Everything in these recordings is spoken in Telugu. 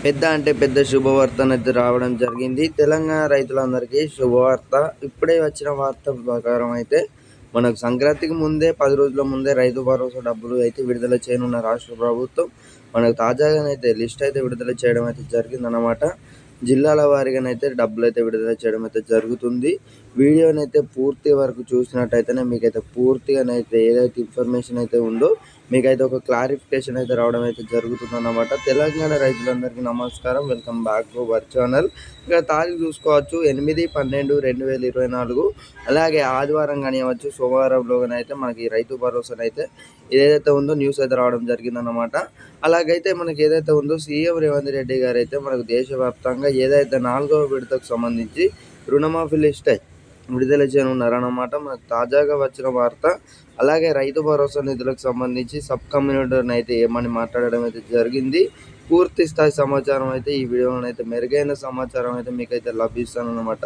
పెద్ద శుభవార్తనైతే రావడం జరిగింది. తెలంగాణ రైతులందరికీ శుభవార్త. ఇప్పుడే వచ్చిన వార్త ప్రకారం అయితే మనకు సంక్రాంతికి ముందే 10 రోజుల ముందే రైతు భరోసా డబ్బులు అయితే విడుదల చేయనున్న రాష్ట్ర ప్రభుత్వం మనకు తాజాగానైతే లిస్ట్ అయితే విడుదల చేయడం అయితే జరిగిందన్నమాట. జిల్లాల వారీగానైతే డబ్బులైతే విడుదల చేయడం అయితే జరుగుతుంది. వీడియోనైతే పూర్తి వరకు చూసినట్టయితేనే మీకైతే పూర్తిగానైతే ఏదైతే ఇన్ఫర్మేషన్ అయితే ఉందో మీకైతే ఒక క్లారిఫికేషన్ అయితే రావడం అయితే జరుగుతుందన్నమాట. తెలంగాణ రైతులందరికీ నమస్కారం. Welcome back to our channel. ఇక తారీఖు చూసుకోవచ్చు 8/12/2024. అలాగే ఆదివారం కానివ్వచ్చు, సోమవారంలోనైతే మనకి రైతు భరోసానైతే ఏదైతే ఉందో న్యూస్ అయితే రావడం జరిగిందన్నమాట. అలాగైతే మనకి ఏదైతే ఉందో సీఎం రేవంత్ రెడ్డి గారు అయితే మనకు దేశవ్యాప్తంగా ఏదైతే 4వ విడతకు సంబంధించి రుణమాఫీ లిస్ట్ విడుదల చేయనున్నారన్నమాట. మనకు తాజాగా వచ్చిన వార్త. అలాగే రైతు భరోసా నిధులకు సంబంధించి సబ్ కమ్యూనిటీని అయితే ఏమని మాట్లాడడం అయితే జరిగింది. పూర్తి స్థాయి సమాచారం అయితే ఈ వీడియోలో అయితే మెరుగైన సమాచారం అయితే మీకైతే లభిస్తానన్నమాట.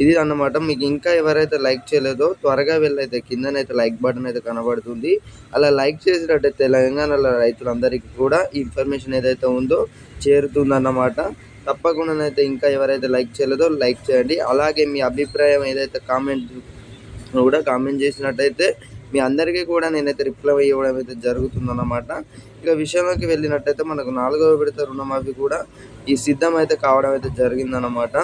ఇది అన్నమాట. మీకు ఇంకా ఎవరైతే లైక్ చేయలేదో త్వరగా వెళ్ళైతే కిందనైతే లైక్ బటన్ అయితే కనబడుతుంది. అలా లైక్ చేసినట్టయితే తెలంగాణలో రైతులందరికీ కూడా ఈ ఇన్ఫర్మేషన్ ఏదైతే ఉందో చేరుతుందన్నమాట. తప్పకుండానైతే ఇంకా ఎవరైతే లైక్ చేయలేదో లైక్ చేయండి. అలాగే మీ అభిప్రాయం ఏదైతే కామెంట్ చేసినట్టయితే మీ అందరికీ కూడా నేనైతే రిప్లై ఇవ్వడం అయితే జరుగుతుందన్నమాట. ఇక విషయంలోకి వెళ్ళినట్టయితే మనకు 4వ విడత రుణమాఫీ కూడా ఈ సిద్ధం అయితే కావడం అయితే జరిగిందన్నమాట.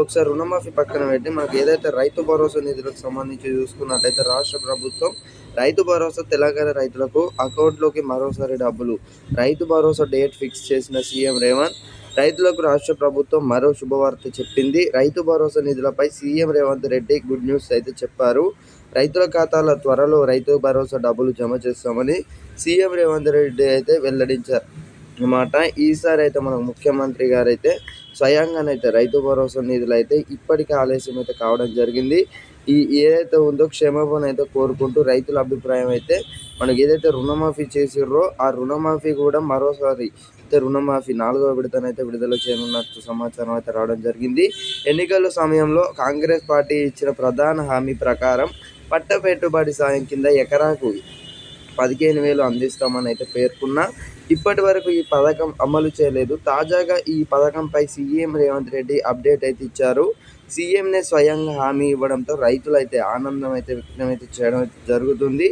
ఒకసారి రుణమాఫీ పక్కన పెట్టి మనకు ఏదైతే రైతు భరోసా నిధులకు సంబంధించి చూసుకున్నట్టయితే రాష్ట్ర ప్రభుత్వం రైతు భరోసా తెలంగాణ రైతులకు అకౌంట్లోకి మరోసారి డబ్బులు. రైతు భరోసా డేట్ ఫిక్స్ చేసిన సీఎం రేవంత్. రైతులకు రాష్ట్ర ప్రభుత్వం మరో శుభవార్త చెప్పింది. రైతు భరోసా నిధులపై CM Revanth Reddy good news అయితే చెప్పారు. రైతుల ఖాతాలో త్వరలో రైతు భరోసా డబ్బులు జమ చేస్తామని సీఎం రేవంత్ రెడ్డి అయితే వెల్లడించారు అన్నమాట. ఈసారి అయితే మన ముఖ్యమంత్రి గారు అయితే స్వయంగానైతే రైతు భరోసా నిధులు అయితే ఇప్పటికే ఆలస్యం అయితే కావడం జరిగింది. ఏదైతే ఉందో క్షమాపణ అయితే కోరుకుంటూ రైతుల అభిప్రాయం అయితే మనకి ఏదైతే రుణమాఫీ చేసిర్రో ఆ రుణమాఫీ కూడా మరోసారి అయితే రుణమాఫీ 4వ విడతనైతే విడుదల చేయనున్నట్టు సమాచారం అయితే రావడం జరిగింది. ఎన్నికల సమయంలో కాంగ్రెస్ పార్టీ ఇచ్చిన ప్రధాన హామీ ప్రకారం పట్ట పెట్టుబడి సాయం కింద ఎకరాకు 15,000 అందిస్తామని అయితే పేర్కొన్నా. ఇప్పటి వరకు ఈ పథకం అమలు చేయలేదు. తాజాగా ఈ పథకంపై సీఎం రేవంత్ రెడ్డి అప్డేట్ అయితే ఇచ్చారు. సీఎంనే స్వయంగా హామీ ఇవ్వడంతో రైతులు అయితే ఆనందం అయితే వ్యక్తం అయితే చేయడం అయితే జరుగుతుంది.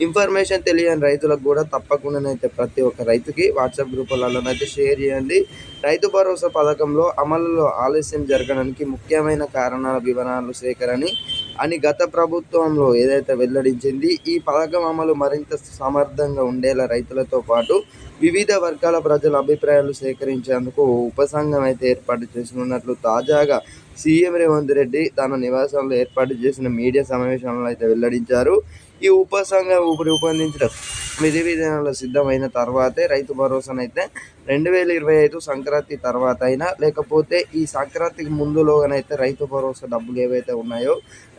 ఇన్ఫర్మేషన్ తెలియని రైతులకు కూడా తప్పకుండానైతే ప్రతి ఒక్క రైతుకి వాట్సాప్ గ్రూపులలోనైతే షేర్ చేయండి. రైతు భరోసా పథకంలో అమలులో ఆలస్యం జరగడానికి ముఖ్యమైన కారణాల వివరాలు అని గత ప్రభుత్వంలో ఏదైతే వెల్లడించింది. ఈ పథకం అమలు మరింత సమర్థంగా ఉండేలా రైతులతో పాటు వివిధ వర్గాల ప్రజల అభిప్రాయాలు సేకరించేందుకు ఉపసంఘం అయితే ఏర్పాటు చేసినట్లు తాజాగా సీఎం రేవంత్ రెడ్డి తన నివాసంలో ఏర్పాటు చేసిన మీడియా సమావేశంలో అయితే వెల్లడించారు. ఈ ఉపసంఘం రూపొందించిన విధి విధానాలు సిద్ధమైన తర్వాతే రైతు భరోసానైతే 2025 సంక్రాంతి తర్వాత అయినా లేకపోతే ఈ సంక్రాంతికి ముందులోనైతే రైతు భరోసా డబ్బులు ఏవైతే ఉన్నాయో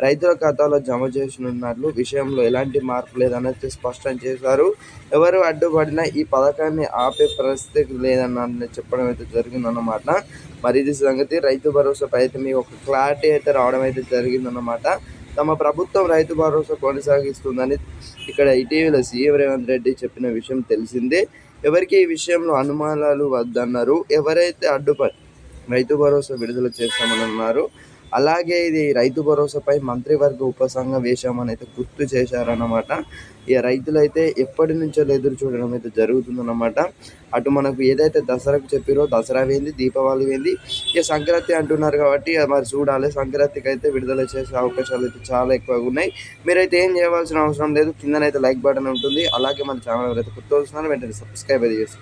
రైతుల ఖాతాలో జమ చేసినట్లు విషయంలో ఎలాంటి మార్పు లేదన్నట్టు స్పష్టం చేశారు. ఎవరు అడ్డుపడినా ఈ పథకాన్ని ఆపే పరిస్థితి లేదన్న చెప్పడం అయితే జరిగిందన్నమాట. మరి ఇది సంగతి. రైతు భరోసాపై అయితే మీకు ఒక క్లారిటీ అయితే రావడం అయితే జరిగిందన్నమాట. తమ ప్రభుత్వం రైతు భరోసా కొనసాగిస్తుందని ఇక్కడ ఇటీవల సీఎం రేవంత్ రెడ్డి చెప్పిన విషయం తెలిసిందే. ఎవరికి ఈ విషయంలో అనుమానాలు వద్దన్నారు. ఎవరైతే అడ్డుపడి రైతు భరోసా విడుదల చేస్తామని అన్నారు. అలాగే ఇది రైతు భరోసాపై మంత్రివర్గ ఉపసంఘం వేశామని అయితే గుర్తు చేశారన్నమాట. ఇక రైతులైతే ఎప్పటి నుంచో ఎదురు చూడడం అయితే జరుగుతుందన్నమాట. అటు మనకు ఏదైతే దసరాకు చెప్పారో దసరా వేయింది, దీపావళి వేయింది, ఇక సంక్రాంతి అంటున్నారు కాబట్టి మరి చూడాలి. సంక్రాంతికి అయితే విడుదల చేసే అవకాశాలు అయితే చాలా ఎక్కువగా ఉన్నాయి. మీరైతే ఏం చేయవలసిన అవసరం లేదు. కిందనైతే లైక్ బటన్ ఉంటుంది. అలాగే మన ఛానల్ ఎవరైతే కొత్త వస్తున్నారో వెంటనే సబ్స్క్రైబ్ అయితే చేసుకోండి.